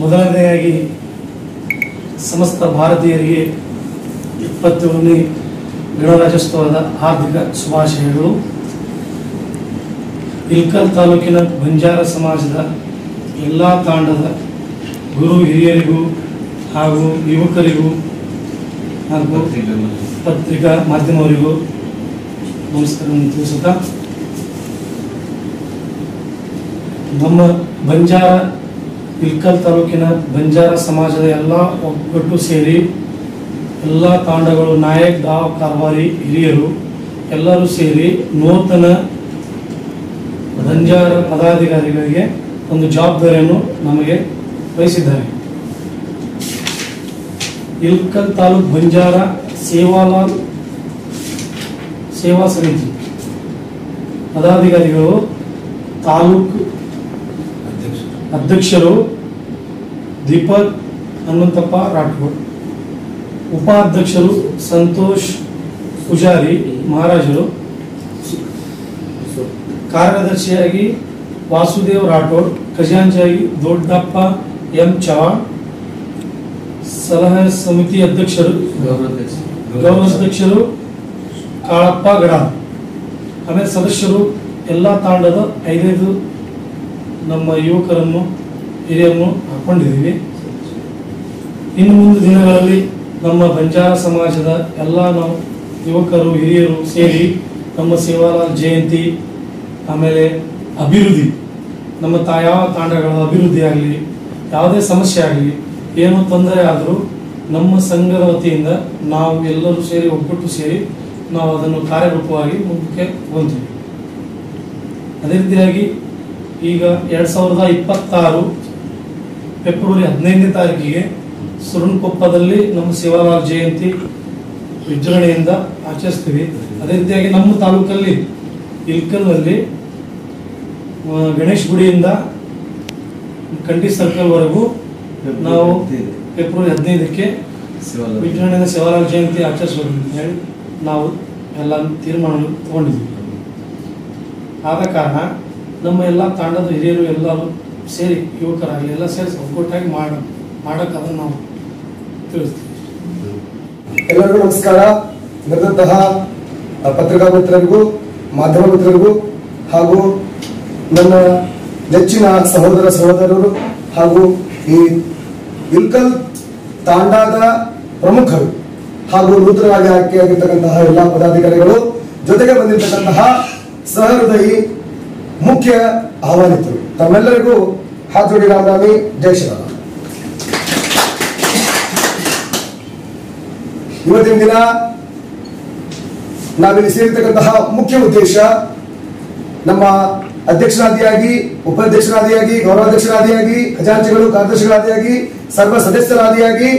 ಮೊದಲನೆಯಾಗಿ ಸಮಸ್ತ ಭಾರತೀಯರಿಗೆ 21ನೇ ಗಣರಾಜ್ಯೋತ್ಸವದ ಹಾರ್ದಿಕ ಶುಭಾಶಯಗಳು. ಇಳಕಲ್ ತಾಲೂಕಿನ ಬಂಜಾರ ಸಮಾಜದ ಎಲ್ಲ ತಾಂಡದ ಗುರು ಹಿರಿಯರಿಗೂ ಹಾಗೂ ಯುವಕರಿಗೂ ಹಾಗೂ ಪತ್ರಿಕಾ ಮಾಧ್ಯಮವರಿಗೂ ನಮಸ್ಕಾರವನ್ನು ತಿಳಿಸುತ್ತಾ, ನಮ್ಮ ಬಂಜಾರ ಇಳಕಲ್ ತಾಲೂಕಿನ ಬಂಜಾರ ಸಮಾಜದ ಎಲ್ಲ ಒಗ್ಗಟ್ಟು ಸೇರಿ ಎಲ್ಲ ತಾಂಡಗಳು, ನಾಯಕ್, ಗಾಂವ್, ಕಾರ್ಬಾರಿ ಹಿರಿಯರು ಎಲ್ಲರೂ ಸೇರಿ ನೂತನ ಬಂಜಾರ ಪದಾಧಿಕಾರಿಗಳಿಗೆ ಒಂದು ಜವಾಬ್ದಾರಿಯನ್ನು ನಮಗೆ ವಹಿಸಿದ್ದಾರೆ. ಇಳಕಲ್ ತಾಲೂಕು ಬಂಜಾರ ಸೇವಾಲಾಲ್ ಸೇವಾ ಸಮಿತಿ ಪದಾಧಿಕಾರಿಗಳು ತಾಲೂಕು ಅಧ್ಯಕ್ಷರು ದೀಪಕ್ ಹನುಮಂತಪ್ಪ ರಾಠೋಡ್, ಉಪಾಧ್ಯಕ್ಷರು ಸಂತೋಷ್ ಪೂಜಾರಿ ಮಹಾರಾಜರು, ಕಾರ್ಯದರ್ಶಿಯಾಗಿ ವಾಸುದೇವ್ ರಾಠೋಡ್, ಖಜಾಂಚಿಯಾಗಿ ದೊಡ್ಡಪ್ಪ ಎಂ ಚವಾಣ್, ಸಲಹಾ ಸಮಿತಿ ಅಧ್ಯಕ್ಷರು ಗೌರವಾಧ್ಯಕ್ಷರು ಕಾಳಪ್ಪ ಗಡ, ಆಮೇಲೆ ಸದಸ್ಯರು ಎಲ್ಲ ತಾಂಡದ 5 ನಮ್ಮ ಯುವಕರನ್ನು ಹಿರಿಯರನ್ನು ಹಾಕೊಂಡಿದ್ದೀವಿ. ಇನ್ನು ಮುಂದೆ ದಿನಗಳಲ್ಲಿ ನಮ್ಮ ಬಂಜಾರ ಸಮಾಜದ ಎಲ್ಲ ನಾವು ಯುವಕರು ಹಿರಿಯರು ಸೇರಿ ನಮ್ಮ ಸೇವಾಲಾಲ್ ಜಯಂತಿ, ಆಮೇಲೆ ಅಭಿವೃದ್ಧಿ, ನಮ್ಮ ಯಾವ ತಾಂಡಗಳ ಅಭಿವೃದ್ಧಿ ಆಗಲಿ, ಯಾವುದೇ ಸಮಸ್ಯೆ ಆಗಲಿ, ಏನು ತೊಂದರೆ ಆದರೂ ನಮ್ಮ ಸಂಘದ ವತಿಯಿಂದ ನಾವು ಎಲ್ಲರೂ ಸೇರಿ ಒಗ್ಗಟ್ಟು ಸೇರಿ ನಾವು ಅದನ್ನು ಕಾರ್ಯರೂಪವಾಗಿ ಮುಂದಕ್ಕೆ ಹೋಗ್ತೀವಿ. ಅದೇ ರೀತಿಯಾಗಿ ಈಗ 2026 ಫೆಬ್ರವರಿ 15ನೇ ತಾರೀಕಿಗೆ ಸುರನಕೊಪ್ಪದಲ್ಲಿ ನಮ್ಮ ಸೇವಾಲಾಲ್ ಜಯಂತಿ ವಿಜೃಂಭಣೆಯಿಂದ ಆಚರಿಸ್ತೀವಿ. ಅದೇ ರೀತಿಯಾಗಿ ನಮ್ಮ ತಾಲೂಕಲ್ಲಿ ಇಳಕಲ್ನಲ್ಲಿ ಗಣೇಶ್ ಗುಡಿಯಿಂದ ಕಂಠಿ ಸರ್ಕಲ್ವರೆಗೂ ನಾವು ಫೆಬ್ರವರಿ 15ಕ್ಕೆ ವಿಜೃಂಭಣೆಯಿಂದ ಸೇವಾಲಾಲ್ ಜಯಂತಿ ಆಚರಿಸಬೇಕು ಅಂತ ಹೇಳಿ ನಾವು ಎಲ್ಲ ತೀರ್ಮಾನ ತಗೊಂಡಿದ್ದೀವಿ. ಆದ ಕಾರಣ ನಮ್ಮ ಎಲ್ಲ ತಾಂಡದ ಹಿರಿಯರು ಎಲ್ಲರೂ ಸೇರಿ ಯುವಕರಾಗಲಿ ಎಲ್ಲ ಸೇರಿಸಿ ಒಗ್ಗಟ್ಟಾಗಿ ಮಾಡೋಕೆ ಅದನ್ನು ನಾವು ತಿಳಿಸ್ತೀವಿ. ಎಲ್ಲರಿಗೂ ನಮಸ್ಕಾರ. ನಡೆದಂತಹ ಪತ್ರಿಕಾ ಮಿತ್ರರಿಗೂ ಮಾಧ್ಯಮ ಮಿತ್ರರಿಗೂ ಹಾಗೂ ನನ್ನ ನೆಚ್ಚಿನ ಸಹೋದರ ಸಹೋದರರು ಹಾಗೂ ಈ ಇಳಕಲ್ ತಾಂಡಾದ ಪ್ರಮುಖರು ಹಾಗೂ ನೂತನವಾಗಿ ಆಯ್ಕೆಯಾಗಿರ್ತಕ್ಕಂತಹ ಎಲ್ಲ ಪದಾಧಿಕಾರಿಗಳು, ಜೊತೆಗೆ ಬಂದಿರತಕ್ಕಂತಹ ಸಹೃದಯಿ ಮುಖ್ಯ ಆಹ್ವಾನಿತರು, ತಮ್ಮೆಲ್ಲರಿಗೂ ಹಾತೋಡಿ ರಾಮರಾಮಿ, ಜೈ ಶ್ರೀರಾಮ. ಇವತ್ತಿನ ದಿನ ನಾವಿಲ್ಲಿ ಸೇರಿರ್ತಕ್ಕಂತಹ ಮುಖ್ಯ ಉದ್ದೇಶ, ನಮ್ಮ ಅಧ್ಯಕ್ಷರಾದಿಯಾಗಿ, ಉಪಾಧ್ಯಕ್ಷರಾದಿಯಾಗಿ, ಗೌರವಾಧ್ಯಕ್ಷರಾದಿಯಾಗಿ, ಖಜಾಂಚಿಗಳು, ಕಾರ್ಯದರ್ಶಿಗಳಾದಿಯಾಗಿ, ಸರ್ವ ಸದಸ್ಯರಾದಿಯಾಗಿ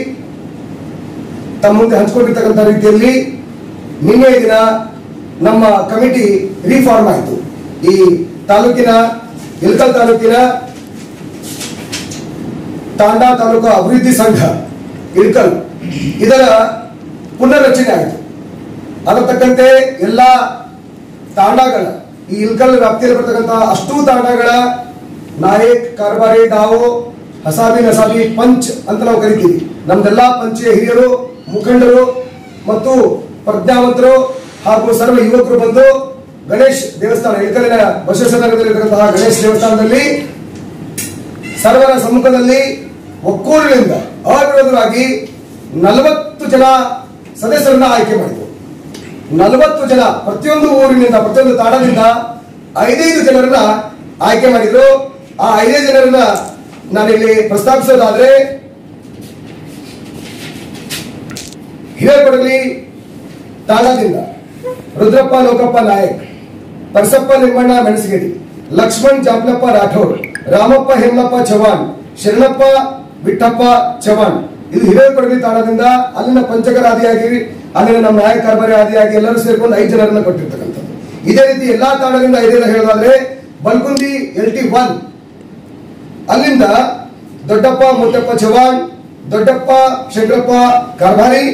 ತಮ್ಮ ಮುಂದೆ ಹಂಚಿಕೊಂಡಿರ್ತಕ್ಕಂಥ ರೀತಿಯಲ್ಲಿ ನಿನ್ನೆ ದಿನ ನಮ್ಮ ಕಮಿಟಿ ರಿಫಾರ್ಮ್ ಆಯಿತು. ಈ ತಾಲೂಕಿನ ಇಳಕಲ್ ತಾಲೂಕಿನ ತಾಂಡಾ ತಾಲೂಕು ಅಭಿವೃದ್ಧಿ ಸಂಘ ಇಳಕಲ್ ಇದರ ಪುನರ್ರಚನೆ ಆಯಿತು. ಅದರ ತಕ್ಕಂತೆ ಎಲ್ಲ ತಾಂಡಾಗಳ, ಈ ಇಳಕಲ್ ವ್ಯಾಪ್ತಿಯಲ್ಲಿ ಬರ್ತಕ್ಕಂತಹ ಅಷ್ಟೂ ತಾಂಡಾಗಳ ನಾಯಕ್, ಕಾರ್ಬಾರಿ, ಡಾವೋ, ಹಸಾಬಿ, ನಸಾಬಿ, ಪಂಚ್ ಅಂತ ನಾವು ಕರಿತೀವಿ. ನಮ್ದೆಲ್ಲ ಪಂಚೆ ಹಿರಿಯರು, ಮುಖಂಡರು ಮತ್ತು ಪ್ರಜ್ಞಾವಂತರು ಹಾಗೂ ಸರ್ವ ಯುವಕರು ಬಂದು ಗಣೇಶ್ ದೇವಸ್ಥಾನ, ಇಳಕಲ್ಲಿನ ಬಸವೇಶ್ವರ ನಗರದಲ್ಲಿರ್ತಕ್ಕಂತಹ ಗಣೇಶ್ ದೇವಸ್ಥಾನದಲ್ಲಿ ಸರ್ವರ ಸಮ್ಮುಖದಲ್ಲಿ ಒಕ್ಕೂರಿನಿಂದ ಅವಿರೋಧವಾಗಿ 40 ಜನ ಸದಸ್ಯರನ್ನ ಆಯ್ಕೆ ಮಾಡಿದರು. 40 ಜನ, ಪ್ರತಿಯೊಂದು ಊರಿನಿಂದ, ಪ್ರತಿಯೊಂದು ತಾಣದಿಂದ 5 ಜನರನ್ನ ಆಯ್ಕೆ ಮಾಡಿದ್ರು. ಆ 5 ಜನರನ್ನ ನಾನಿಲ್ಲಿ ಪ್ರಸ್ತಾಪಿಸೋದಾದ್ರೆ, ಹಿರೇಕೊಡಲಿ ತಾಣದಿಂದ ರುದ್ರಪ್ಪ ಲೋಕಪ್ಪ ನಾಯಕ್, ಪರಸಪ್ಪ ನಿಮ್ಮಣ್ಣ ಮೆಣಸಗಿರಿ, ಲಕ್ಷ್ಮಣ್ ಜಾಪ್ಲಪ್ಪ ರಾಠೋಡ್, ರಾಮಪ್ಪ ಹೇಮಲಪ್ಪ ಚವಾಣ್, ಶರಣಪ್ಪ ವಿಠಪ್ಪ ಚವಾಣ್. ಇದು ಹಿರೇಕೊಡಲಿ ತಾಣದಿಂದ ಅಲ್ಲಿನ ಪಂಚಕರ ಆದಿಯಾಗಿ, ಅಲ್ಲಿನ ನಮ್ಮ ನಾಯಕ ಕಾರ್ಬಾರಿ ಆದಿಯಾಗಿ ಎಲ್ಲರೂ ಸೇರ್ಕೊಂಡು 5 ಜನರನ್ನ ಕೊಟ್ಟಿರ್ತಕ್ಕಂಥದ್ದು. ಇದೇ ರೀತಿ ಎಲ್ಲಾ ತಾಣದಿಂದ 5 ಹೇಳೋದಾದ್ರೆ, ಬಲ್ಗುಂದಿ LT1 ಅಲ್ಲಿಂದ ದೊಡ್ಡಪ್ಪ ಮುತ್ತಪ್ಪ ಚವಾಣ್, ದೊಡ್ಡಪ್ಪ ಶಂಕರಪ್ಪ ಕಾರ್ಬಾರಿ,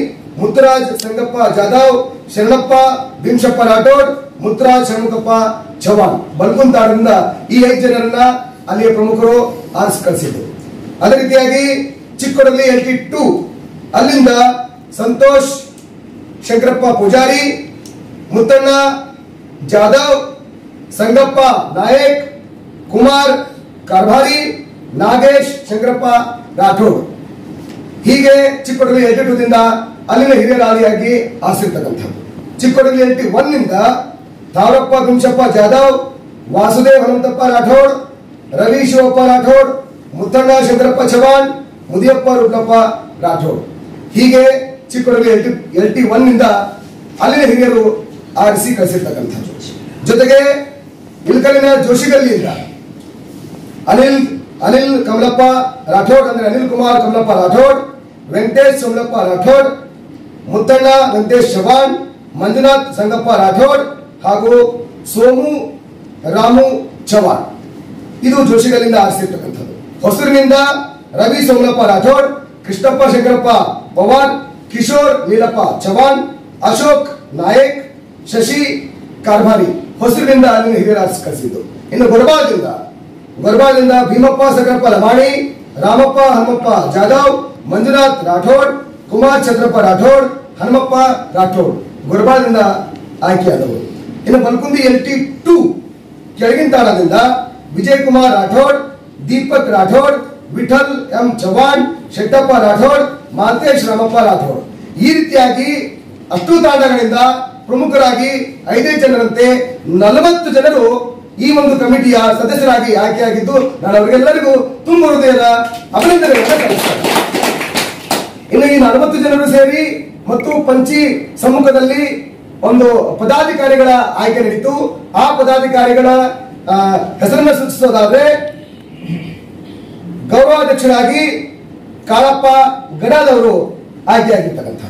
ಮುತ್ತರಾಜ್ ಸಂಗಪ್ಪ ಜಾಧವ್, ಶರಣಪ್ಪ ಭೀಮಶಪ್ಪ ರಾಠೋಡ್, ಮುತ್ತರಾಜ್ ಷಣ್ಮುಖಪ್ಪ ಚವಾಣ್. ಬಲ್ಗುಂತಾಡದಿಂದ ಈ 5 ಜನರನ್ನ ಅಲ್ಲಿಯ ಪ್ರಮುಖರು ಆರಿಸಿ ಕಳಿಸಿದ್ರು. ಅದೇ ರೀತಿಯಾಗಿ ಚಿಕ್ಕೋಡಲ್ಲಿ LT2 ಅಲ್ಲಿಂದ ಸಂತೋಷ್ ಶಂಕರಪ್ಪ ಪೂಜಾರಿ, ಮುತ್ತಣ್ಣ ಜಾಧವ್, ಸಂಗಪ್ಪ ನಾಯಕ್, ಕುಮಾರ್ ಕಾರ್ಭಾರಿ, ನಾಗೇಶ್ ಶಂಕರಪ್ಪ ರಾಠೋಡ್. ಹೀಗೆ ಚಿಕ್ಕೋಡಲ್ಲಿ LT2 ದಿಂದ ಅಲ್ಲಿನ ಹಿರಿಯರಾದಿಯಾಗಿ ಆರಿಸಿರ್ತಕ್ಕಂಥದ್ದು. ಚಿಕ್ಕೋಡಲ್ಲಿ LT1 ನಿಂದ ತಾವರಪ್ಪ ಗುಂಶಪ್ಪ ಜಾಧವ್, ವಾಸುದೇವ್ ಹನುಮಂತಪ್ಪ ರಾಠೋಡ್, ರವಿ ಶಿವಪ್ಪ ರಾಠೋಡ್, ಮುತ್ತಣ್ಣ ಶಂಕರಪ್ಪ ಚವಾಣ್, ಮುದಿಯಪ್ಪ ರುದ್ರಪ್ಪ ರಾಠೋಡ್. ಹೀಗೆ ಚಿಕ್ಕೋಡಲ್ಲಿ LT1 ನಿಂದ ಅಲ್ಲಿನ ಹಿರಿಯರು ಆರಿಸಿ ಕಳಿಸಿರ್ತಕ್ಕಂಥದ್ದು. ಜೊತೆಗೆ ಇಳಕಲ್ಲಿನ ಜೋಶಿಗಲ್ಲಿಯಿಂದ ಅನಿಲ್ ಕಮಲಪ್ಪ ರಾಠೋಡ್ ಅಂದ್ರೆ ಅನಿಲ್ ಕುಮಾರ್ ಕಮಲಪ್ಪ ರಾಠೋಡ್, ವೆಂಕಟೇಶ್ ಸೋಮಲಪ್ಪ ರಾಠೋಡ್, ಮುತ್ತಣ್ಣ ವೆಂಕಟೇಶ್ ಚವಾಣ್, ಮಂಜುನಾಥ್ ಸಂಗಪ್ಪ ರಾಠೋಡ್ ಹಾಗೂ ಸೋಮು ರಾಮು ಚವಾಣ್. ಇದು ಜೋಶಿಗಲ್ಲಿಂದ ಆರಿಸಿರ್ತಕ್ಕಂಥದ್ದು. ಹೊಸೂರಿನಿಂದ ರವಿ ಸೋಮಲಪ್ಪ ರಾಠೋಡ್, ಕೃಷ್ಣಪ್ಪ ಶಂಕರಪ್ಪ ಪವಾರ್, ಕಿಶೋರ್ ನೀಲಪ್ಪ ಚವಾಣ್, ಅಶೋಕ್ ನಾಯಕ್, ಶಶಿ ಕಾರ್ಭಾರಿ ಹೊಸೂರಿನಿಂದ ಅಲ್ಲಿನ ಹಿರಿಯರು ಆರಿಸಿ ಕಳಿಸಿದ್ದು. ಇನ್ನು ಗೊರಬಾದಿಂದ ಭೀಮಪ್ಪ ಸಕರಪ್ಪ ಲಮಾಣಿ, ರಾಮಪ್ಪ ಹನುಮಪ್ಪ ಜಾಧವ್, ಮಂಜುನಾಥ್ ರಾಠೋಡ್, ಕುಮಾರ್ ಚಂದ್ರಪ್ಪ ರಾಠೋಡ್, ಹನುಮಪ್ಪ ರಾಠೋಡ್ ಗೊರಬಾದಿಂದ ಆಯ್ಕೆಯಾದವರು. ಇನ್ನು ಬಲ್ಕುಂದಿ LT2 ಕೆಳಗಿನ ತಾಣದಿಂದ ವಿಜಯ್ ಕುಮಾರ್ ರಾಠೋಡ್, ದೀಪಕ್ ರಾಠೋಡ್, ವಿಠಲ್ ಎಂ ಚವಾಣ್, ಶೆಟ್ಟಪ್ಪ ರಾಠೋಡ್, ಮಾತೇಶ್ ರಾಮಪ್ಪ ರಾಠೋಡ್. ಈ ರೀತಿಯಾಗಿ ಅಷ್ಟು ತಾಣಗಳಿಂದ ಪ್ರಮುಖರಾಗಿ 5 ಜನರಂತೆ 40 ಜನರು ಈ ಒಂದು ಕಮಿಟಿಯ ಸದಸ್ಯರಾಗಿ ಆಯ್ಕೆಯಾಗಿದ್ದು ನಾನು ಅವರಿಗೆಲ್ಲರಿಗೂ ತುಂಬ ಹೃದಯದ ಅಭಿನಂದನೆಗಳನ್ನು ಸಲ್ಲಿಸ್ತೇನೆ. ಇನ್ನು ಈ 40 ಜನರು ಸೇರಿ ಮತ್ತು ಪಂಚಿ ಸಮ್ಮುಖದಲ್ಲಿ ಒಂದು ಪದಾಧಿಕಾರಿಗಳ ಆಯ್ಕೆ ನಡೀತು. ಆ ಪದಾಧಿಕಾರಿಗಳ ಹೆಸರನ್ನು ಸೂಚಿಸೋದಾದ್ರೆ ಗೌರವಾಧ್ಯಕ್ಷರಾಗಿ ಕಾಳಪ್ಪ ಗಡಾದವರು ಆಯ್ಕೆಯಾಗಿರ್ತಕ್ಕಂಥ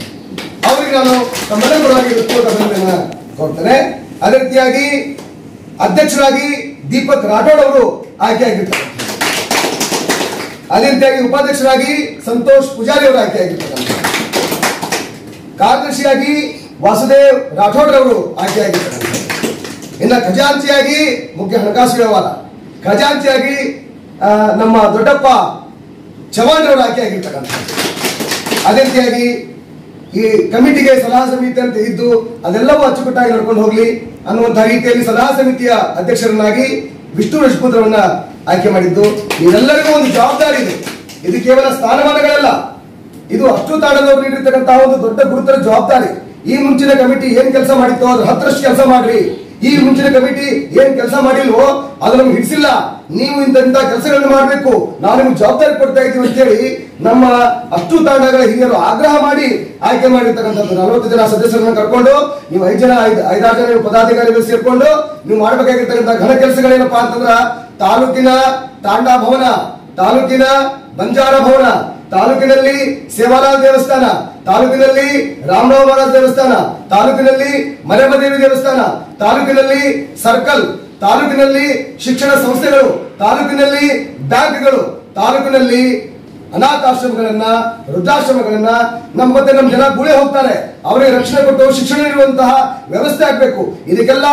ಅವರಿಗೆ ನಾನು ತಮ್ಮೆಲ್ಲರವಾಗಿ ಅಭಿನಂದನೆಯನ್ನು ಕೊಡ್ತೇನೆ. ಅದೇ ರೀತಿಯಾಗಿ ಅಧ್ಯಕ್ಷರಾಗಿ ದೀಪಕ್ ರಾಠೋಡ್ ಅವರು ಆಯ್ಕೆಯಾಗಿರ್ತಕ್ಕಂಥ, ಅದೇ ರೀತಿಯಾಗಿ ಉಪಾಧ್ಯಕ್ಷರಾಗಿ ಸಂತೋಷ್ ಪೂಜಾರಿ ಅವರು ಆಯ್ಕೆಯಾಗಿರ್ತಕ್ಕಂಥ, ಕಾರ್ಯದರ್ಶಿಯಾಗಿ ವಾಸುದೇವ್ ರಾಠೋಡ್ ಅವರು ಆಯ್ಕೆಯಾಗಿರ್ತಕ್ಕಂಥ, ಇನ್ನು ಖಜಾಂಚಿಯಾಗಿ ಮುಖ್ಯ ಹಣಕಾಸು ವ್ಯವಹಾರ ಖಜಾಂಚಿಯಾಗಿ ನಮ್ಮ ದೊಡ್ಡಪ್ಪ ಚವಾಣ್ ಅವರು ಆಯ್ಕೆಯಾಗಿರ್ತಕ್ಕಂಥ. ಅದೇ ರೀತಿಯಾಗಿ ಈ ಕಮಿಟಿಗೆ ಸಲಹಾ ಸಮಿತಿ ಅಂತ ಇದ್ದು ಅದೆಲ್ಲವೂ ಅಚ್ಚುಕಟ್ಟಾಗಿ ನಡ್ಕೊಂಡು ಹೋಗ್ಲಿ ಅನ್ನುವಂತಹ ರೀತಿಯಲ್ಲಿ ಸಲಹಾ ಸಮಿತಿಯ ಅಧ್ಯಕ್ಷರನ್ನಾಗಿ ವಿಷ್ಣು ರಜಪೂತ್ರವನ್ನ ಆಯ್ಕೆ ಮಾಡಿದ್ದು. ಇದೆಲ್ಲರಿಗೂ ಒಂದು ಜವಾಬ್ದಾರಿ ಇದೆ. ಇದು ಕೇವಲ ಸ್ಥಾನಮಾನಗಳಲ್ಲ, ಇದು ಅಷ್ಟು ತಾಣದವರು ನೀಡಿರ್ತಕ್ಕಂತಹ ಒಂದು ದೊಡ್ಡ ಗುರುತರ ಜವಾಬ್ದಾರಿ. ಈ ಮುಂಚಿನ ಕಮಿಟಿ ಏನ್ ಕೆಲಸ ಮಾಡಿತ್ತೋ ಅದ್ರ 10ರಷ್ಟು ಕೆಲಸ ಮಾಡ್ರಿ. ಈ ಮುಂಚಿನ ಕಮಿಟಿ ಏನ್ ಕೆಲಸ ಮಾಡಿಲ್ವೋ ಅದು ನಮ್ಗೆ ಹಿಡಿಸಿಲ್ಲ, ನೀವು ಇಂಥ ಕೆಲಸಗಳನ್ನು ಮಾಡಬೇಕು, ನಾವು ನಿಮ್ಗೆ ಜವಾಬ್ದಾರಿ ಕೊಡ್ತಾ ಇದ್ದೀವಿ ಅಂತ ಹೇಳಿ ನಮ್ಮ ಅಷ್ಟು ತಾಂಡಗಳ ಹಿರಿಯರು ಆಗ್ರಹ ಮಾಡಿ ಆಯ್ಕೆ ಮಾಡಿರ್ತಕ್ಕಂಥದ್ದು. 40 ಜನ ಸದಸ್ಯರನ್ನು ಕರ್ಕೊಂಡು ನೀವು 5-6 ಜನ ಪದಾಧಿಕಾರಿಗಳು ಸೇರ್ಕೊಂಡು ನೀವು ಮಾಡಬೇಕಾಗಿರ್ತಕ್ಕಂಥ ಘನ ಕೆಲಸಗಳೇನಪ್ಪಾ ಅಂತಂದ್ರ ತಾಲೂಕಿನ ತಾಂಡಾ ಭವನ, ತಾಲೂಕಿನ ಬಂಜಾರ ಭವನ, ತಾಲೂಕಿನಲ್ಲಿ ಸೇವಾಲಾಲ್ ದೇವಸ್ಥಾನ, ತಾಲೂಕಿನಲ್ಲಿ ರಾಮರಾವ್ ಮಹಾರಾಜ್ ದೇವಸ್ಥಾನ, ತಾಲೂಕಿನಲ್ಲಿ ಮರೆಮದೇವಿ ದೇವಸ್ಥಾನ, ತಾಲೂಕಿನಲ್ಲಿ ಸರ್ಕಲ್, ತಾಲೂಕಿನಲ್ಲಿ ಶಿಕ್ಷಣ ಸಂಸ್ಥೆಗಳು, ತಾಲೂಕಿನಲ್ಲಿ ಬ್ಯಾಂಕ್ಗಳು, ತಾಲೂಕಿನಲ್ಲಿ ಅನಾಥಾಶ್ರಮಗಳನ್ನ, ವೃದ್ಧಾಶ್ರಮಗಳನ್ನ ನಮ್ಮ ಜನ ಗುಳೆ ಹೋಗ್ತಾರೆ, ಅವರಿಗೆ ರಕ್ಷಣೆ ಕೊಟ್ಟು ಶಿಕ್ಷಣ ನೀಡುವಂತಹ ವ್ಯವಸ್ಥೆ ಆಗಬೇಕು. ಇದಕ್ಕೆಲ್ಲ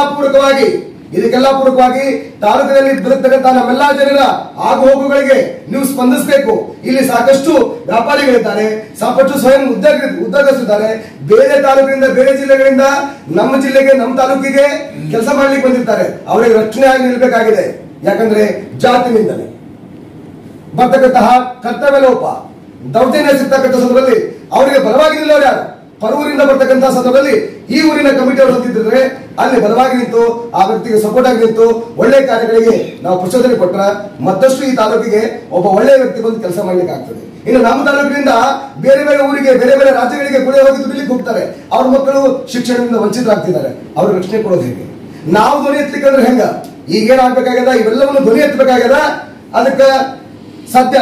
ಪೂರಕವಾಗಿ ತಾಲೂಕಿನಲ್ಲಿ ಬದುಕ್ತಕ್ಕಂಥ ನಮ್ಮೆಲ್ಲಾ ಜನರ ಆಗು ಹೋಗುಗಳಿಗೆ ನೀವು ಸ್ಪಂದಿಸಬೇಕು. ಇಲ್ಲಿ ಸಾಕಷ್ಟು ವ್ಯಾಪಾರಿಗಳಿದ್ದಾರೆ, ಸಾಕಷ್ಟು ಸ್ವಯಂ ಉದ್ಯೋಗಸ್ಥರಿದ್ದಾರೆ. ಬೇರೆ ತಾಲೂಕಿನಿಂದ, ಬೇರೆ ಜಿಲ್ಲೆಗಳಿಂದ ನಮ್ಮ ಜಿಲ್ಲೆಗೆ, ನಮ್ಮ ತಾಲೂಕಿಗೆ ಕೆಲಸ ಮಾಡ್ಲಿಕ್ಕೆ ಬಂದಿರ್ತಾರೆ. ಅವರಿಗೆ ರಕ್ಷಣೆ ಆಗಿ ನಿಲ್ಬೇಕಾಗಿದೆ. ಯಾಕಂದ್ರೆ ಜಾತಿನಿಂದಲೇ ಬರ್ತಕ್ಕಂತಹ ಕರ್ತವ್ಯ ಲೋಪ, ದೌರ್ಜನ್ಯ ಸಿಗ್ತಕ್ಕಂಥ ಸಂದರ್ಭದಲ್ಲಿ ಅವರಿಗೆ ಬಲವಾಗಿ ನಿಲ್ಲೋರು ಯಾರು? ಪರೂರಿಂದ ಬರ್ತಕ್ಕಂತಹ ಸಂದರ್ಭದಲ್ಲಿ ಈ ಊರಿನ ಕಮಿಟಿಯವರು ಹೊಂದಿದ್ರೆ ಅಲ್ಲಿ ಬಲವಾಗಿ ನಿಂತು ಆ ವ್ಯಕ್ತಿಗೆ ಸಪೋರ್ಟ್ ಆಗಿ ನಿಂತು ಒಳ್ಳೆ ಕಾರ್ಯಗಳಿಗೆ ನಾವು ಪ್ರಚೋದನೆ ಕೊಟ್ಟರೆ ಮತ್ತಷ್ಟು ಈ ತಾಲೂಕಿಗೆ ಒಬ್ಬ ಒಳ್ಳೆಯ ವ್ಯಕ್ತಿ ಬಂದು ಕೆಲಸ ಮಾಡ್ಲಿಕ್ಕೆ ಆಗ್ತದೆ. ಇನ್ನು ನಮ್ಮ ತಾಲೂಕಿನಿಂದ ಬೇರೆ ಬೇರೆ ಊರಿಗೆ, ಬೇರೆ ಬೇರೆ ರಾಜ್ಯಗಳಿಗೆ ಗುಳೆ ಹೋಗಿ ದುಡಿಲಿಕ್ಕೆ ಹೋಗ್ತಾರೆ. ಅವ್ರ ಮಕ್ಕಳು ಶಿಕ್ಷಣದಿಂದ ವಂಚಿತರಾಗ್ತಿದ್ದಾರೆ. ಅವ್ರ ರಕ್ಷಣೆ ಕೊಡೋದು ಹೇಗೆ? ನಾವು ಧ್ವನಿ ಎತ್ತಲಿಕ್ಕೆ ಅಂದ್ರೆ ಹೆಂಗ? ಈಗೇನಾಗಬೇಕಾಗ್ಯದ, ಇವೆಲ್ಲವನ್ನು ಧ್ವನಿ ಎತ್ತಬೇಕಾಗ್ಯದ. ಅದಕ್ಕೆ ಸದ್ಯ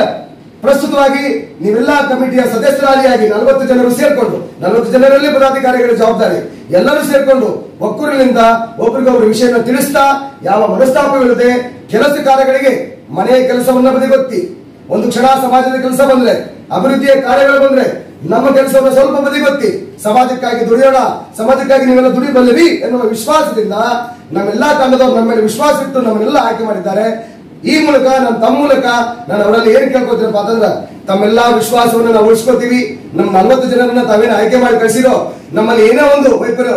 ಪ್ರಸ್ತುತವಾಗಿ ನೀವೆಲ್ಲ ಕಮಿಟಿಯ ಸದಸ್ಯರಾಗಿಯಾಗಿ 40 ಜನರು ಸೇರ್ಕೊಂಡು, 40 ಜನರಲ್ಲಿ ಪದಾಧಿಕಾರಿಗಳ ಜವಾಬ್ದಾರಿ, ಎಲ್ಲರೂ ಸೇರ್ಕೊಂಡು ಒಕ್ಕೂರಿನಿಂದ ಒಬ್ಬರಿಗೊಬ್ಬರು ವಿಷಯನ ತಿಳಿಸ್ತಾ, ಯಾವ ಮನಸ್ತಾಪವಿಲ್ಲದೆ ಕೆಲಸ ಕಾರ್ಯಗಳಿಗೆ, ಮನೆಯ ಕೆಲಸವನ್ನ ಬದಿಗೊತ್ತಿ, ಒಂದು ಕ್ಷಣ ಸಮಾಜದ ಕೆಲಸ ಬಂದ್ರೆ, ಅಭಿವೃದ್ಧಿಯ ಕಾರ್ಯಗಳು ಬಂದ್ರೆ ನಮ್ಮ ಕೆಲಸವನ್ನು ಸ್ವಲ್ಪ ಬದಿಗೊತ್ತಿ ಸಮಾಜಕ್ಕಾಗಿ ದುಡಿಯೋಣ, ಸಮಾಜಕ್ಕಾಗಿ ನೀವೆಲ್ಲ ದುಡಿಬಲ್ಲವಿ ಎನ್ನುವ ವಿಶ್ವಾಸದಿಂದ ನಮ್ಮೆಲ್ಲಾ ತಂಡದವರು ನಮ್ಮ ಮೇಲೆ ವಿಶ್ವಾಸ ಇಟ್ಟು ನಮ್ಮನ್ನೆಲ್ಲ ಆಯ್ಕೆ ಮಾಡಿದ್ದಾರೆ. ಈ ಮೂಲಕ ತಮ್ಮ ಮೂಲಕ ನಾನು ಅವರಲ್ಲಿ ಏನ್ ಕೇಳ್ಕೊತೀನಪ್ಪ ಅಂತಂದ್ರ ತಮ್ಮೆಲ್ಲಾ ವಿಶ್ವಾಸವನ್ನ ನಾವು ಉಳಿಸ್ಕೊತೀವಿ. ನಮ್ಮ 40 ಜನರನ್ನ ತಾವೇನು ಆಯ್ಕೆ ಮಾಡಿ ಕಳಿಸಿರೋ ನಮ್ಮಲ್ಲಿ ಏನೋ ಒಂದು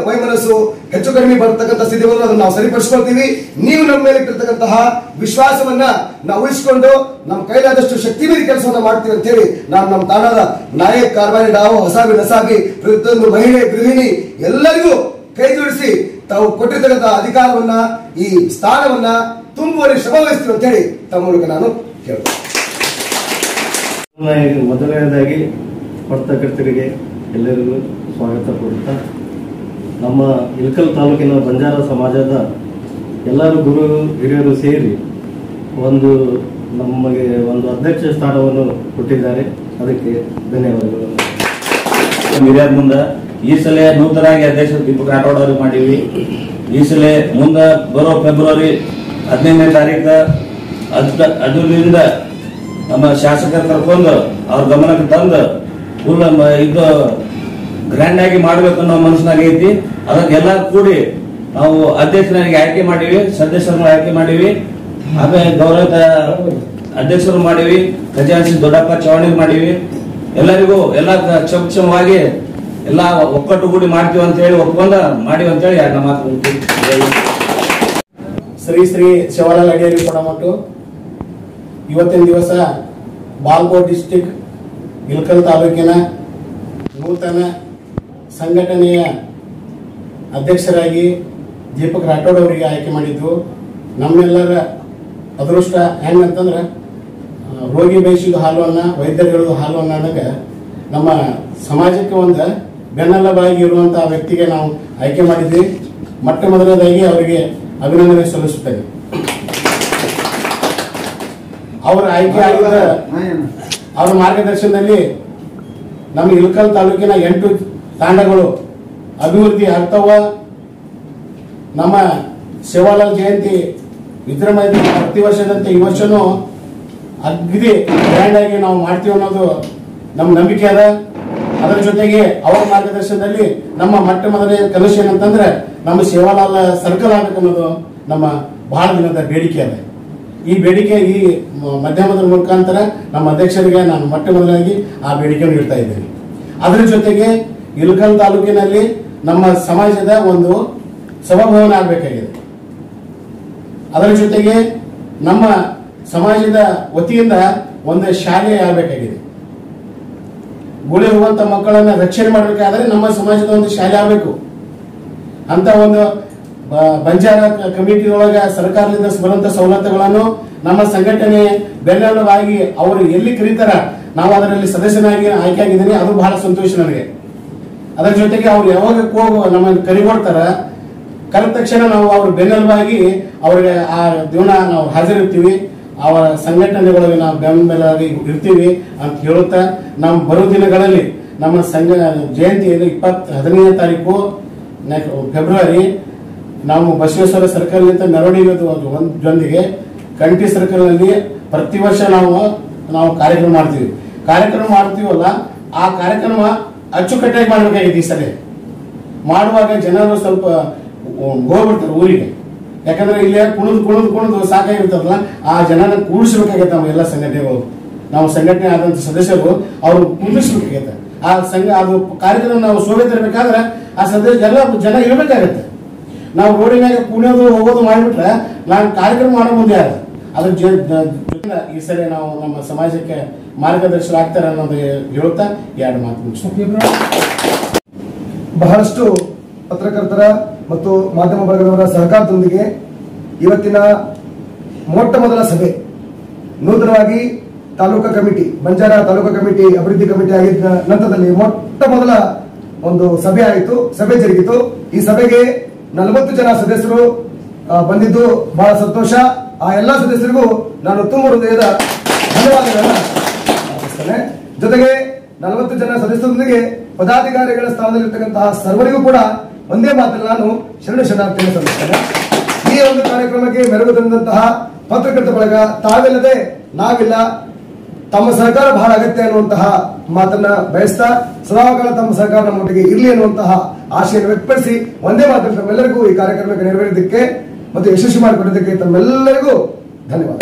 ವೈಮನಸ್ಸು ಹೆಚ್ಚು ಕಡಿಮೆ ಬರತಕ್ಕಂಥ ಸ್ಥಿತಿ ಬಂದ್ರೆ ಅದನ್ನ ನಾವು ಸರಿಪಡಿಸ್ಕೊಳ್ತೀವಿ. ನೀವು ನಮ್ಮ ಮೇಲೆ ಇಟ್ಟಿರ್ತಕ್ಕಂತಹ ವಿಶ್ವಾಸವನ್ನ ನಾವು ಉಳಿಸ್ಕೊಂಡು ನಮ್ಮ ಕೈಲಾದಷ್ಟು ಶಕ್ತಿ ಮೀರಿ ಕೆಲಸವನ್ನ ಮಾಡ್ತೀವಿ ಅಂತ ಹೇಳಿ ನಾನು ನಮ್ಮ ತಾಣದ ನಾಯಕ್ ಕಾರ್ಬಾರಿ ನಾವು ಹಸಾಬಿ ನಸಾಬಿ ಪ್ರತಿಯೊಂದು ಮಹಿಳೆ ಗೃಹಿಣಿ ಎಲ್ಲರಿಗೂ ಕೈ ಜೋಡಿಸಿ ತಾವು ಕೊಟ್ಟಿರ್ತಕ್ಕಂಥ ಅಧಿಕಾರವನ್ನ ಈ ಸ್ಥಾನವನ್ನ ತುಂಬುವಲ್ಲಿ ಶ್ರಮ ವಹಿಸ್ತೀವಿ ಅಂತ ಹೇಳಿ ತಮ್ಮ ಮೂಲಕ ನಾನು ಕೇಳ್ತೇನೆ. ಮೊದಲನೇದಾಗಿ ಪತ್ರಕರ್ತರಿಗೆ ಎಲ್ಲರಿಗೂ ಸ್ವಾಗತ ಕೊಡುತ್ತಾ, ನಮ್ಮ ಇಳಕಲ್ ತಾಲೂಕಿನ ಬಂಜಾರ ಸಮಾಜದ ಎಲ್ಲರೂ ಗುರು ಹಿರಿಯರು ಸೇರಿ ನಮಗೆ ಒಂದು ಅಧ್ಯಕ್ಷ ಸ್ಥಾನವನ್ನು ಕೊಟ್ಟಿದ್ದಾರೆ. ಅದಕ್ಕೆ ಧನ್ಯವಾದಗಳು. ಹಿರಿಯರ ಮುಂದೆ ಈ ಸಲ ನೂತನಾಗಿ ಅಧ್ಯಕ್ಷ ದೀಪಕ್ ರಾಠೋಡ್ ಅವ್ರಿಗೆ ಮಾಡೀವಿ. ಈ ಸಲ ಮುಂದೆ ಬರೋ ಫೆಬ್ರವರಿ 15ನೇ ತಾರೀಕು ಅದರಿಂದ ನಮ್ಮ ಶಾಸಕರ ಕರ್ಕೊಂಡು ಅವ್ರ ಗಮನಕ್ಕೆ ತಂದು ಫುಲ್ ಇದು ಗ್ರ್ಯಾಂಡ್ ಆಗಿ ಮಾಡ್ಬೇಕು ಅನ್ನೋ ಮನಸ್ಸಿನಾಗ ಐತಿ. ಅದಕ್ಕೆ ಎಲ್ಲ ಕೂಡಿ ನಾವು ಅಧ್ಯಕ್ಷನಾಗಿ ಆಯ್ಕೆ ಮಾಡೀವಿ, ಸದಸ್ಯರನ್ನು ಆಯ್ಕೆ ಮಾಡೀವಿ, ಆಮೇಲೆ ಗೌರವಿತ ಅಧ್ಯಕ್ಷರು ಮಾಡೀವಿ, ಖಜಾಂಚಿ ದೊಡ್ಡಪ್ಪ ಚವಾಣಿ ಮಾಡೀವಿ. ಎಲ್ಲರಿಗೂ ಎಲ್ಲ ಕ್ಷಮವಾಗಿ ಎಲ್ಲ ಒಕ್ಕಟ್ಟುಗೂಡಿ ಮಾಡ್ತೀವಿ ಅಂತ ಹೇಳಿ ಒಪ್ಕೊಂಡ ಮಾಡಿವಿ ಅಂತ ಹೇಳಿ ನಮ್ಮ ಮಾತು. ಶ್ರೀ ಶ್ರೀ ಶಿವಲಾಲ್ ಅಡಿಯರಿ ಕೊಡಮಟ್ಟು ಇವತ್ತಿನ ದಿವಸ ಬಾಲ್ಕೋಟ್ ಡಿಸ್ಟಿಕ್ ಇಳಕಲ್ ತಾಲೂಕಿನ ನೂತನ ಸಂಘಟನೆಯ ಅಧ್ಯಕ್ಷರಾಗಿ ದೀಪಕ್ ರಾಠೋಡ್ ಅವರಿಗೆ ಆಯ್ಕೆ ಮಾಡಿದ್ದು ನಮ್ಮೆಲ್ಲರ ಅದೃಷ್ಟ. ಹೆಂಗಂತಂದ್ರೆ ರೋಗಿ ಬಯಸಿದ ಹಾಲು ಅನ್ನ, ವೈದ್ಯರು ಹೇಳುದು ಹಾಲು ಅನ್ನ ಅನ್ನೋಕೆ ನಮ್ಮ ಸಮಾಜಕ್ಕೆ ಒಂದು ಬೆನ್ನೆಲುಬಾಗಿ ಇರುವಂತಹ ವ್ಯಕ್ತಿಗೆ ನಾವು ಆಯ್ಕೆ ಮಾಡಿದ್ವಿ. ಮೊಟ್ಟ ಮೊದಲನೇದಾಗಿ ಅವರಿಗೆ ಅಭಿನಂದನೆ ಸಲ್ಲಿಸುತ್ತೇನೆ. ಅವರ ಆಯ್ಕೆ ಆಗಿದ್ದ ಅವರ ಮಾರ್ಗದರ್ಶನದಲ್ಲಿ ನಮ್ಮ ಇಳಕಲ್ ತಾಲೂಕಿನ 8 ತಾಂಡಗಳು ಅಭಿವೃದ್ಧಿ ಆಗ್ತಾವ. ನಮ್ಮ ಶಿವಲಾಲ್ ಜಯಂತಿ ವಿಜೃಂಭಣೆ ಪ್ರತಿ ವರ್ಷದಂತೆ ಈ ವರ್ಷನೂ ಅಗ್ದಿ ಗ್ರ್ಯಾಂಡ್ ಆಗಿ ನಾವು ಮಾಡ್ತೀವಿ ಅನ್ನೋದು ನಮ್ಮ ನಂಬಿಕೆ ಅದ. ಅದರ ಜೊತೆಗೆ ಅವರ ಮಾರ್ಗದರ್ಶನದಲ್ಲಿ ನಮ್ಮ ಮೊಟ್ಟ ಮೊದಲನೇ ಕನಸು ಏನಂತಂದ್ರೆ ನಮ್ಮ ಶಿವಲಾಲ್ ಸರ್ಕಲ್ ಆಗಬೇಕು ಅನ್ನೋದು ನಮ್ಮ ಬಹಳ ದಿನದ ಬೇಡಿಕೆ ಅದ. ಈ ಬೇಡಿಕೆ ಈ ಮಾಧ್ಯಮದ ಮುಖಾಂತರ ನಮ್ಮ ಅಧ್ಯಕ್ಷರಿಗೆ ನಾನು ಮೊಟ್ಟ ಮೊದಲಾಗಿ ಆ ಬೇಡಿಕೆಯನ್ನು ಇಡ್ತಾ ಇದ್ದೇನೆ. ಅದರ ಜೊತೆಗೆ ಇಳಕಲ್ ತಾಲೂಕಿನಲ್ಲಿ ನಮ್ಮ ಸಮಾಜದ ಒಂದು ಸಭಾಭವನ ಆಗಬೇಕಾಗಿದೆ. ಅದರ ಜೊತೆಗೆ ನಮ್ಮ ಸಮಾಜದ ವತಿಯಿಂದ ಒಂದು ಶಾಲೆ ಆಗಬೇಕಾಗಿದೆ. ಗುಳಿ ಹೋಗುವಂತ ಮಕ್ಕಳನ್ನ ರಕ್ಷಣೆ ಮಾಡಬೇಕಾದ್ರೆ ನಮ್ಮ ಸಮಾಜದ ಒಂದು ಶಾಲೆ ಆಗಬೇಕು ಅಂತ ಒಂದು ಬಂಜಾರ ಕಮಿಟಿ ಒಳಗ ಸರ್ಕಾರದಿಂದ ಬರುವಂತ ಸವಲತ್ತುಗಳನ್ನು ನಮ್ಮ ಸಂಘಟನೆ ಬೆನ್ನೆಲುಬಾಗಿ ಅವರು ಎಲ್ಲಿ ಕರೀತಾರ ನಾವು ಅದರಲ್ಲಿ ಸದಸ್ಯನಾಗಿ ಆಯ್ಕೆ ಆಗಿದ್ದೀನಿ. ಅದು ಬಹಳ ಸಂತೋಷ ನನಗೆ. ಅದರ ಜೊತೆಗೆ ಅವ್ರು ಯಾವಾಗ ನಮ್ಮನ್ನು ಕರಿಗೊಡ್ತಾರ ಕರೆದ ತಕ್ಷಣ ನಾವು ಅವ್ರ ಬೆನ್ನೆಲುಬಾಗಿ ಅವ್ರಿಗೆ ಆ ದಿನ ನಾವು ಹಾಜರಿರ್ತೀವಿ. ಅವರ ಸಂಘಟನೆಗಳಿಗೆ ನಾವು ಬೆಂಬಲವಾಗಿ ಇರ್ತೀವಿ ಅಂತ ಹೇಳುತ್ತಾ ನಮ್ಮ ಬರೋ ದಿನಗಳಲ್ಲಿ ನಮ್ಮ ಸಂಘ ಜಯಂತಿ 15ನೇ ತಾರೀಕು ಫೆಬ್ರವರಿ ನಾವು ಬಸವೇಶ್ವರ ಸರ್ಕಲ್ ಅಂತ ಮೆರವಣಿಗೆ ಜೊಂದಿಗೆ ಕಂಠಿ ಸರ್ಕಲ್ ನಲ್ಲಿ ಪ್ರತಿ ವರ್ಷ ನಾವು ಕಾರ್ಯಕ್ರಮ ಮಾಡ್ತೀವಲ್ಲ ಆ ಕಾರ್ಯಕ್ರಮ ಅಚ್ಚುಕಟ್ಟಾಗಿ ಮಾಡಬೇಕಾಗಿದೆ. ಈ ಸಲ ಮಾಡುವಾಗ ಜನರು ಸ್ವಲ್ಪ ಹೋಗ್ಬಿಡ್ತಾರೆ ಊರಿಗೆ. ಯಾಕಂದ್ರೆ ಇಲ್ಲಿ ಕುಣಿದು ಸಾಕಾಗಿರ್ತದಲ್ಲ, ಆ ಜನನ ಕೂಡಿಸ್ಬೇಕಾಗತ್ತೆ. ನಾವು ಎಲ್ಲ ಸಂಘಟನೆಗಳು ನಾವು ಸಂಘಟನೆ ಆದಂತ ಸದಸ್ಯರು ಅವ್ರು ಕುಂದಿಸ್ಬೇಕಾಗತ್ತೆ. ಆ ಸಂಘ ಅದು ಕಾರ್ಯಕ್ರಮ ನಾವು ಶೋಭೆ ಆ ಸದಸ್ಯ ಎಲ್ಲ ಜನ ಇರಬೇಕಾಗತ್ತೆ. ನಾವು ರೋಡಿನಾಗ ಕುಣಿಯೋದು ಹೋಗೋದು ಮಾಡಿಬಿಟ್ರೆ ನಾನು ಕಾರ್ಯಕ್ರಮ ಮಾಡೋ ಮುಂದೆ ಯಾರು ಅದ್ರ ಈ ಸರಿ ನಾವು ನಮ್ಮ ಸಮಾಜಕ್ಕೆ ಮಾರ್ಗದರ್ಶನ ಆಗ್ತಾರೆ ಅನ್ನೋದು ಹೇಳುತ್ತಾ 2 ಮಾತು ಮುಗಿಸ್ತೀವಿ. ಬಹಳಷ್ಟು ಪತ್ರಕರ್ತರ ಮತ್ತು ಮಾಧ್ಯಮ ವರ್ಗದವರ ಸಹಕಾರದೊಂದಿಗೆ ಇವತ್ತಿನ ಮೊಟ್ಟ ಮೊದಲ ಸಭೆ ನೂತನವಾಗಿ ತಾಲೂಕಾ ಕಮಿಟಿ ಬಂಜಾರ ತಾಲೂಕಾ ಕಮಿಟಿ ಅಭಿವೃದ್ಧಿ ಕಮಿಟಿ ಆಗಿದ್ದ ನಂತರದಲ್ಲಿ ಮೊಟ್ಟ ಮೊದಲ ಒಂದು ಸಭೆ ಆಯಿತು, ಸಭೆ ಜರುಗಿತು. ಈ ಸಭೆಗೆ 40 ಜನ ಸದಸ್ಯರು ಬಂದಿದ್ದು ಬಹಳ ಸಂತೋಷ. ಆ ಎಲ್ಲಾ ಸದಸ್ಯರಿಗೂ ನಾನು ತುಂಬ ಹೃದಯದ ಧನ್ಯವಾದಗಳನ್ನು ಅರ್ಪಿಸ್ತೇನೆ. ಜೊತೆಗೆ 40 ಜನ ಸದಸ್ಯರೊಂದಿಗೆ ಪದಾಧಿಕಾರಿಗಳ ಸ್ಥಾನದಲ್ಲಿರ್ತಕ್ಕಂತಹ ಸರ್ವರಿಗೂ ಕೂಡ ಒಂದೇ ಮಾತಲ್ಲಿ ನಾನು ಶರಣಾರ್ಥಿಯನ್ನು ಸಲ್ಲಿಸ್ತೇನೆ. ಈ ಒಂದು ಕಾರ್ಯಕ್ರಮಕ್ಕೆ ಮೆರುಗು ತಂದಂತಹ ಪತ್ರಕರ್ತ ಬಳಗ ತಾವಿಲ್ಲದೆ ನಾವಿಲ್ಲ, ತಮ್ಮ ಸಹಕಾರ ಬಹಳ ಅಗತ್ಯ ಅನ್ನುವಂತಹ ಮಾತನ್ನ ಬಯಸ್ತಾ ಸದಾಕಾಲ ತಮ್ಮ ಸಹಕಾರ ನಮ್ಮೊಟ್ಟಿಗೆ ಇರಲಿ ಅನ್ನುವಂತಹ ಆಶೆಯನ್ನು ವ್ಯಕ್ತಪಡಿಸಿ ಒಂದೇ ಮಾತನ್ನು ತಮ್ಮೆಲ್ಲರಿಗೂ ಈ ಕಾರ್ಯಕ್ರಮಕ್ಕೆ ನೆರವೇರಿದ್ದಕ್ಕೆ ಮತ್ತು ಯಶಸ್ವಿ ಮಾಡಿಕೊಟ್ಟಿದ್ದಕ್ಕೆ ತಮ್ಮೆಲ್ಲರಿಗೂ ಧನ್ಯವಾದ.